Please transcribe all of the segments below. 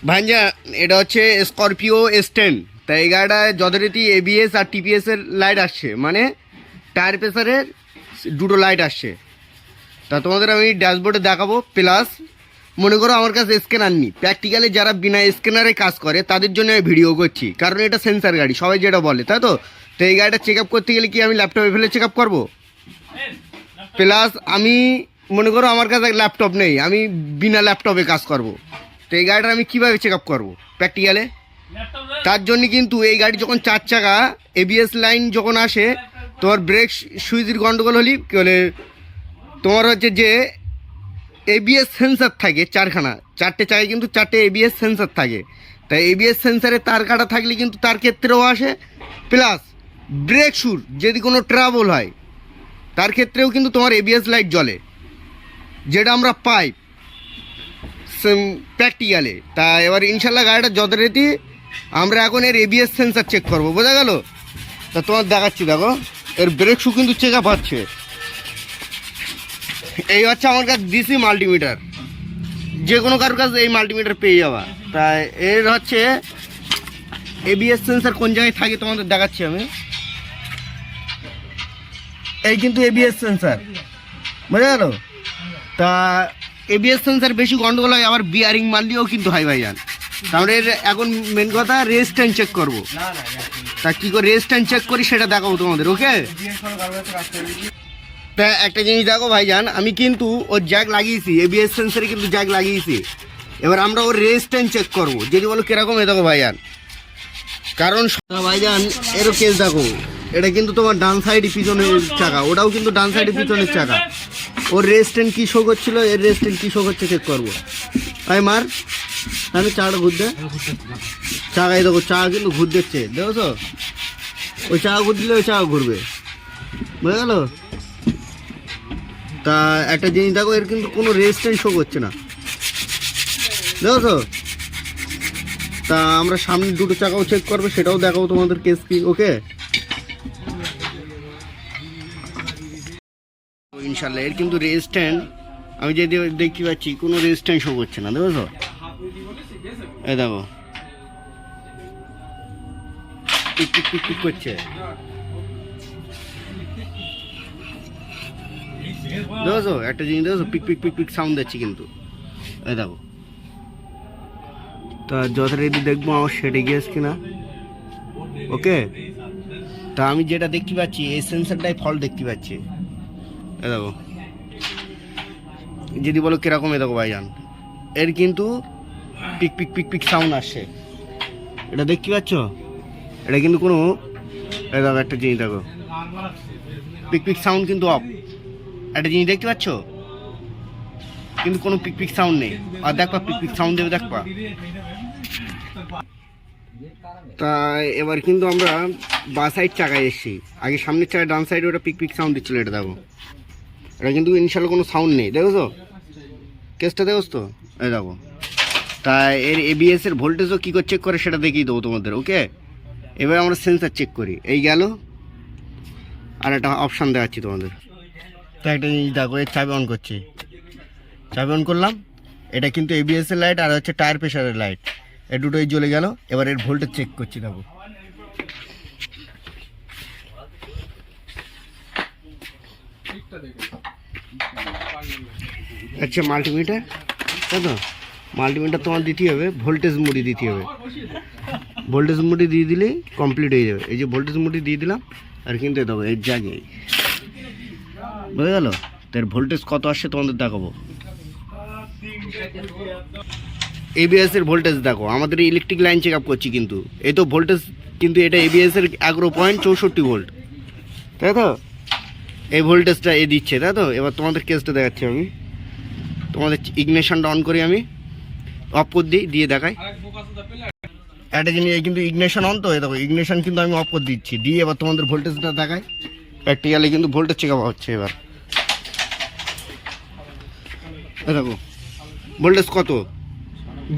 ভাঞ্জা এটা হচ্ছে Scorpio S10। তাই এই গাড়িটায় যথারীতি ABS আর TPS এর লাইট আসছে, মানে টায়ার প্রেসারের দুটো লাইট আসছে। তা তোমাদের আমি ড্যাশবোর্ডে দেখাবো। প্লাস মনে করো আমার কাছে স্ক্যানার নেই, প্র্যাকটিক্যালি যারা বিনা স্ক্যানারে কাজ করে তাদের জন্য আমি ভিডিও করছি, কারণ এটা সেন্সার গাড়ি, সবাই যেটা বলে, তাই তো। তো এই গাড়িটা চেক আপ করতে গেলে কি আমি ল্যাপটপে ফেলে চেক আপ করবো? প্লাস আমি মনে করো আমার কাছে ল্যাপটপ নেই, আমি বিনা ল্যাপটপে কাজ করব। তো এই গাড়িটা আমি কীভাবে চেক আপ করবো প্র্যাকটিক্যালে? তার জন্য কিন্তু এই গাড়ি যখন 4 চাকা ABS লাইন যখন আসে, তোমার ব্রেক সুইচের গন্ডগোল হলে কী বলে, তোমার হচ্ছে যে ABS সেন্সার থাকে 4খানা, 4টে চাকায় কিন্তু 4টে ABS সেন্সার থাকে। তাই ABS সেন্সারে তার কাটা থাকলে কিন্তু তার ক্ষেত্রেও আসে। প্লাস ব্রেক শুর যদি কোনো ট্রাবল হয় তার ক্ষেত্রেও কিন্তু তোমার ABS লাইট জ্বলে, যেটা আমরা পাই প্র্যাকটিক্যালে। তা এবার ইনশাল্লাহ গাড়িটা যথারীতি আমরা এখন এর ABS সেন্সার চেক করবো, বোঝা গেল? তা তোমার দেখাচ্ছি, দেখো এর ব্রেক শু কিন্তু চেক আপ হচ্ছে। এই হচ্ছে আমার কাছে DC মাল্টিমিটার, যে কোনো কারোর কাছে এই মাল্টিমিটার পেয়ে যাওয়া। তাই এর হচ্ছে ABS সেন্সার কোন জায়গায় থাকে তোমাদের দেখাচ্ছি আমি। এই কিন্তু ABS সেন্সার, বোঝা গেল? তা ABS সেন্সার বেশি গন্ডগোল হয়, আবার বিয়ারিং মারলেও কিন্তু হয় ভাইজান। তাহলে এখন মেন কথা রেজিস্ট্যান্স চেক করবো। তা কী করে রেজিস্ট্যান্স চেক করি সেটা দেখাবো তোমাদের, ওকে? তা একটা জিনিস দেখো ভাইজান, আমি কিন্তু ওর জ্যাক লাগিয়েছি, ABS সেন্সারে কিন্তু জ্যাক লাগিয়েছি। এবার আমরা ওর রেজিস্ট্যান্স চেক করবো, যদি বলো কীরকম, এ দেখো ভাইজান। কারণ ভাইজান এরও কেস দেখো, এটা কিন্তু তোমার ডান সাইডে পিছনের চাকা, ওটাও কিন্তু ডান সাইডে পিছনের চাকা। ওর রেজিস্ট্যান্স কী শো করছিল, এর রেজিস্ট্যান্স কী শো করছে চেক করবো। তাই মার, আমি চাকাটা ঘুরতে, চাকাই দেখো চাকা কিন্তু ঘুর দিচ্ছে, দেখো তো? ওই চাকা ঘুর দিলে ওই চাকা ঘুরবে, বুঝে গেল? তা একটা জিনিস দেখো, এর কিন্তু কোনো রেজিস্ট্যান্স শো করছে না, দেখো তো? তা আমরা সামনে দুটো চাকাও চেক করবো, সেটাও দেখাবো তোমাদের কেস কি, ওকে? ইনশাল্লাহ এর কিন্তু রেজিস্ট্যান্স আমি যদি দেখতে পাচ্ছি কোনো রেজিস্ট্যান্স শো করছে না, দেখো তো? এই দেখো পিক পিক পিক পিক করছে, দেখো তো? একটা জিনিস দেখো, পিক পিক পিক পিক সাউন্ড দিচ্ছে কিন্তু, এই দেখো। তা যথারীতি দেখবো আমার সেটে গিয়েছে কিনা, ওকে? তা আমি যেটা দেখতে পাচ্ছি এই সেন্সারটাই ফল্ট দেখতে পাচ্ছি, এ দেখো। যদি বলো কিরকম, এ দেখো ভাইজান, এর কিন্তু পিক পিক পিক পিক সাউন্ড আসছে, এটা দেখতে পাচ্ছ? এটা কিন্তু কোনো, এ দেখো একটা জিনিস দেখো, পিক পিক সাউন্ড কিন্তু অফ। একটা জিনিস দেখতে পাচ্ছ, কিন্তু কোনো পিক পিক সাউন্ড নেই। আর দেখবা পিক পিক সাউন্ড দেবে, দেখবা। তা এবার কিন্তু আমরা বা সাইড চাকায় এসেছি, আগে সামনের চাকায় ডান সাইডে ওটা পিক পিক সাউন্ড দিচ্ছিলো, এটা দেখো। এটা কিন্তু ইনশাল্লাহ কোনো সাউন্ড নেই, দেখো তো? কেসটা দেখো তো, এই দেখো। তাই এর ABS এর ভোল্টেজও কী করে চেক করে সেটা দেখিয়ে দেবো তোমাদের, ওকে? এবার আমরা সেন্সার চেক করি, এই গেল। আর একটা অপশান দেখাচ্ছি তোমাদের। তো একটা জিনিস দেখো, এর চাবি অন করছি, চাবি অন করলাম, এটা কিন্তু ABS এর লাইট আর হচ্ছে টায়ার প্রেসারের লাইট, এই দুটোই জ্বলে গেল। এবার এর ভোল্টেজ চেক করছি, দেখো। আচ্ছা মাল্টিমিটার, তাই তো? মাল্টিমিটার তোমার দিতে হবে, ভোল্টেজ মুড়ি দিতে হবে। ভোল্টেজ মুড়ি দিয়ে দিলেই কমপ্লিট হয়ে যাবে। এই যে ভোল্টেজ মুড়ি দিয়ে দিলাম, আর কিন্তু দেখো এর জায়গায়, বুঝে গেল? তার ভোল্টেজ কত আসছে তোমাদের দেখাবো। ABS এর ভোল্টেজ দেখো, আমাদের ইলেকট্রিক লাইন চেক আপ করছি, কিন্তু এই তো ভোল্টেজ, কিন্তু এটা ABS এর 11.64 ভোল্ট, তাই তো? এই ভোল্টেজটা এ দিচ্ছে, তাই তো? এবার তোমাদের কেসটা দেখাচ্ছি আমি, তোমাদের ইগনিশনটা অন করি, আমি অফ করে দিই, দিয়ে দেখাই। একটা জিনিস, এই কিন্তু ইগনিশন অন, তো এই দেখো ইগনিশন কিন্তু আমি অফ করে দিচ্ছি, দিয়ে এবার তোমাদের ভোল্টেজটা দেখাই। প্র্যাকটিক্যালি কিন্তু ভোল্টেজ চেক আপ হচ্ছে। এবার দেখো ভোল্টেজ কত,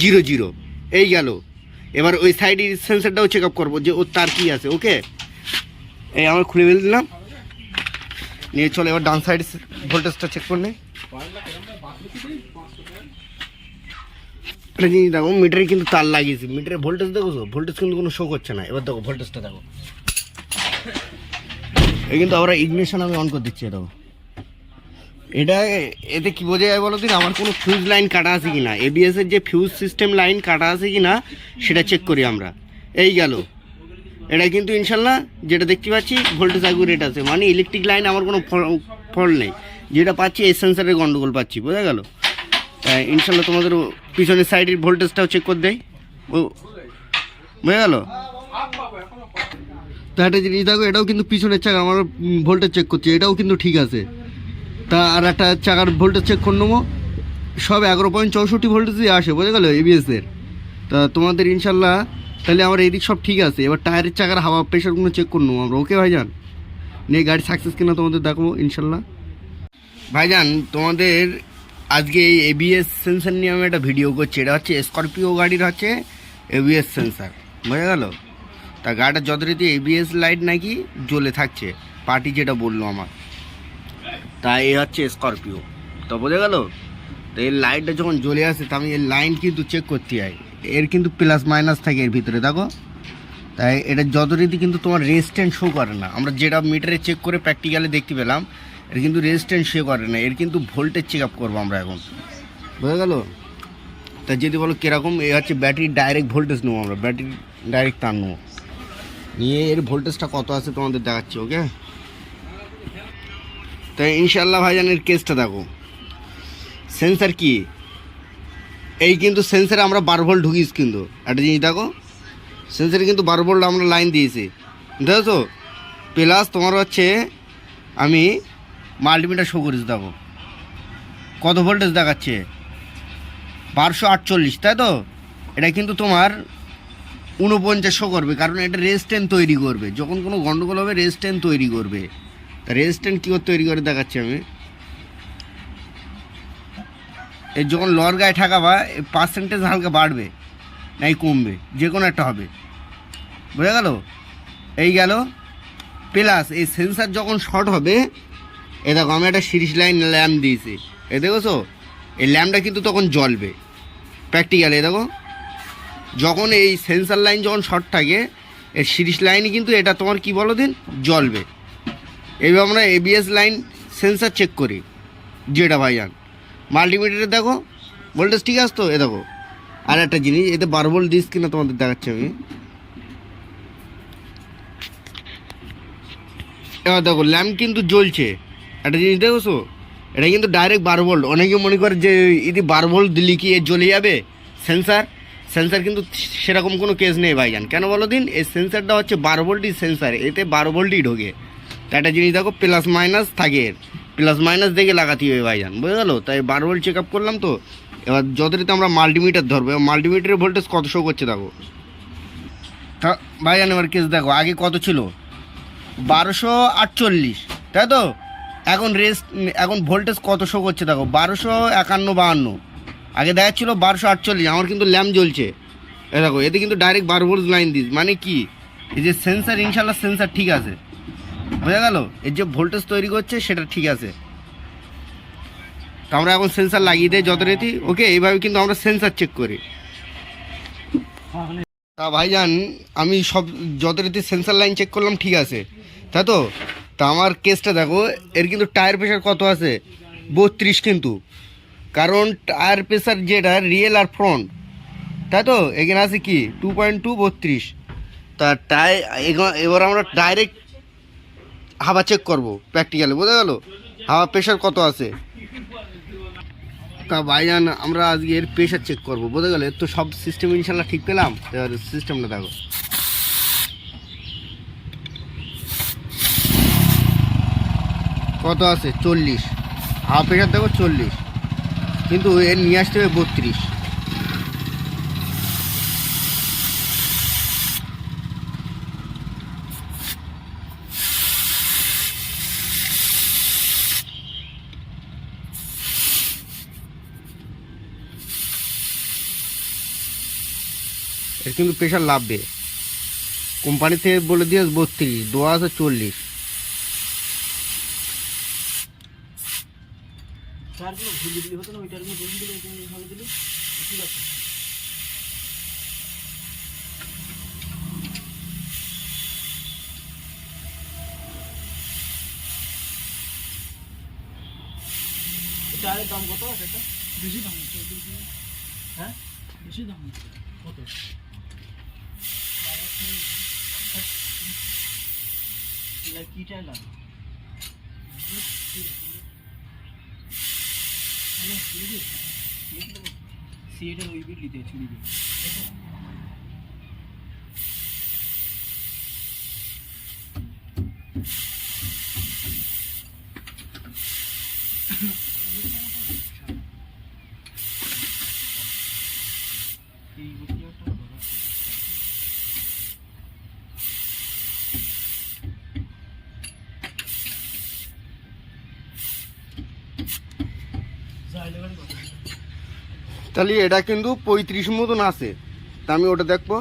0 এই গেল। এবার ওই সাইডের সেন্সারটাও চেক আপ করবো যে ওর তার কি আছে, ওকে? এই আমার খুলে ফেলে দিলাম, নিয়ে চলো এবার ডান সাইড ভোল্টেজটা চেক করে নেই। একটা জিনিস দেখো, মিটারে কিন্তু তার লাগিয়েছি, মিটারের ভোল্টেজ দেখো, ভোল্টেজ কিন্তু কোনো শো করছে না। এবার দেখো ভোল্টেজটা দেখো, এই কিন্তু আমরা ইগনিশন আমি অন করে দিচ্ছি। দেখো এটা, এতে কি বোঝা যায় বলো দিন, আমার কোনো ফিউজ লাইন কাটা আছে কি না, এবিএস এর যে ফিউজ সিস্টেম লাইন কাটা আছে কি না সেটা চেক করি আমরা। এই গেল, এটা কিন্তু ইনশাল্লাহ যেটা দেখতে পাচ্ছি ভোল্টেজ অ্যাকুরেট আছে, মানে ইলেকট্রিক লাইন আমার কোনো ফল্ট নেই। যেটা পাচ্ছি এই সেন্সারের গন্ডগোল পাচ্ছি, বোঝা গেল। ইনশাল্লাহ তোমাদের পিছনের সাইডের ভোল্টেজটাও চেক করে দেয়, ও বোঝা গেল। তা একটা জিনিস দেখো, এটাও কিন্তু পিছনের চাকা আমার ভোল্টেজ চেক করছে, এটাও কিন্তু ঠিক আছে। তা আর একটা চাকার ভোল্টেজ চেক করে নেবো, সব 11.64 ভোল্টেজই আসে, বোঝা গেলো এবিএসের। তা তোমাদের ইনশাল্লাহ তাহলে আমার এই দিক সব ঠিক আছে। এবার টায়ারের চাকার হাওয়া প্রেশারগুলো চেক করে নেবো আমরা, ওকে ভাইজান। নিয়ে গাড়ি সাকসেস কিনা তোমাদের দেখাবো ইনশাল্লাহ। ভাইজান তোমাদের আজকে এই এবিএস সেন্সার নিয়ে আমি একটা ভিডিও করছি। এটা হচ্ছে স্করপিও গাড়ির হচ্ছে এবিএস সেন্সার, বোঝা গেল। তা গাড়িটার যথারীতি এবিএস লাইট নাকি জ্বলে থাকছে, পার্টি যেটা বললো আমার। তাই এ হচ্ছে স্করপিও, তো বোঝা গেল। তো এই লাইটটা যখন জ্বলে আসে তা আমি এর লাইন কিন্তু চেক করতে হয়, এর কিন্তু প্লাস মাইনাস থাকে এর ভিতরে দেখো। তাই এটা যথারীতি কিন্তু তোমার রেজিস্ট্যান্স শো করে না। আমরা যেটা মিটারে চেক করে প্র্যাকটিক্যালি দেখতে পেলাম, এর কিন্তু রেজিস্ট্যান্স শো করে না, এর কিন্তু ভোল্টেজ চেক আপ করবো আমরা এখন, বোঝা গেল। তা যদি বলো কীরকম, এ হচ্ছে ব্যাটারি ডাইরেক্ট ভোল্টেজ নেবো আমরা, ব্যাটারি ডাইরেক্ট তার নেবো, নিয়ে এর ভোল্টেজটা কত আছে তোমাদের দেখাচ্ছি, ওকে। তাই ইনশাল্লাহ ভাইজানের কেসটা দেখো। সেন্সার কি, এই কিন্তু সেন্সারে আমরা 12 ভোল্ট ঢুকিয়েছি, কিন্তু একটা জিনিস দেখো, সেন্সারে কিন্তু 12 ভোল্ট আমরা লাইন দিয়েছি, দেখো। প্লাস তোমার হচ্ছে আমি মাল্টিমিটার শো করেছি, দেখো কত ভোল্টেজ দেখাচ্ছে, 1248, তাই তো। এটা কিন্তু তোমার 49 শো করবে, কারণ এটা রেজিস্ট্যান্স তৈরি করবে, যখন কোনো গন্ডগোল হবে রেজিস্ট্যান্স তৈরি করবে। তা রেজিস্ট্যান্স কী করে তৈরি করে দেখাচ্ছি আমি। এর যখন লর গায়ে ঠাকাবা পার্সেন্টেজ হালকা বাড়বে নাই কমবে, যে কোনো একটা হবে, বোঝা গেল। এই গেল, প্লাস এই সেন্সার যখন শর্ট হবে, এ দেখো আমি একটা সিরিজ লাইন ল্যাম্প দিয়েছি, এ দেখোছো, এই ল্যাম্পটা কিন্তু তখন জ্বলবে প্র্যাকটিক্যালি। এ দেখো, যখন এই সেন্সার লাইন যখন শর্ট থাকে, এই সিরিজ লাইনই কিন্তু এটা তোমার কি বলো দিন জ্বলবে। এইভাবে আমরা এবিএস লাইন সেন্সার চেক করি যেটা ভাইজান। মাল্টিমিটারে দেখো ভোল্টেজ ঠিক আছে তো, এ দেখো। আর একটা জিনিস, এতে 12 ভোল্ট দিস কিনা তোমাদের দেখাচ্ছি আমি। এবার দেখো ল্যাম্প কিন্তু জ্বলছে, একটা জিনিস দেখোছো, এটা কিন্তু ডাইরেক্ট 12 ভোল্ট। অনেকে মনে করে যে যদি 12 ভোল্ট দিলে কি এ জ্বলে যাবে সেন্সার, সেন্সার কিন্তু সেরকম কোনো কেস নেই ভাইজান। কেন বলো দিন, এই সেন্সারটা হচ্ছে 12 ভোল্টই সেন্সার, এতে 12 ভোল্টই ঢোকে। তা একটা জিনিস দেখো, প্লাস মাইনাস থাকে, প্লাস মাইনাস দেখে লাগাতে হবে ভাইজান, বুঝে গেলো। তাই 12 ভোল্ট চেক আপ করলাম তো। এবার যথারীতি আমরা মাল্টিমিটার ধরবো, মাল্টিমিটারের ভোল্টেজ কত শো করছে দেখো। তা ভাইজান এবার কেস দেখো, আগে কত ছিল 1248, তাই তো। এখন ভোল্টেজ কত শো করছে দেখো, 1251-52। আগে দেখাচ্ছিল 1248, আমার কিন্তু ল্যাম্প জ্বলছে, এ দেখো। এতে কিন্তু ডাইরেক্ট 12 ভোল্ট লাইন দিস, মানে কি এই যে সেন্সার, ইনশাল্লাহ সেন্সার ঠিক আছে, বোঝা গেল। এর যে ভোল্টেজ তৈরি করছে সেটা ঠিক আছে। তো আমরা এখন সেন্সার লাগিয়ে দিই যথারীতি, ওকে। এইভাবে কিন্তু আমরা সেন্সার চেক করি। তা ভাইজান আমি সব যথারীতি সেন্সার লাইন চেক করলাম, ঠিক আছে, তাই তো। তা আমার কেসটা দেখো, এর কিন্তু টায়ার প্রেশার কত আছে 32, কিন্তু কারণ টায়ার প্রেশার যেটা রিয়েল আর ফ্রন্ট, তাই তো, এখানে আছে কি 2.2 32। তা এবার আমরা ডাইরেক্ট হাওয়া চেক করবো প্র্যাকটিক্যালি, বোঝা গেল, হাওয়া প্রেশার কত আছে। তা ভাইজান আমরা আজকে এর প্রেশার চেক করবো, বোঝা গেল। এর তো সব সিস্টেম ইনশাল্লাহ ঠিক পেলাম। এবার সিস্টেমটা দেখো, কত আছে 40, হাওয়া প্রেশার দেখো 40, কিন্তু এর নিয়ে আসতে হবে 32। এর কিন্তু প্রেশার লাভবে, কোম্পানি থেকে বলে দিয়ে 32, দেওয়া আছে 40। টায়ারের দাম কত সেটা? বেশি দাম হচ্ছে। হ্যাঁ বেশি দাম হচ্ছে। কত? কি টায়ার লাগে? সিএটার ওই বিল দিতে ছুরি বিল। এই বুঝতে তাহলে এটা কিন্তু 35 মতন আছে, তা আমি ওটা দেখবো।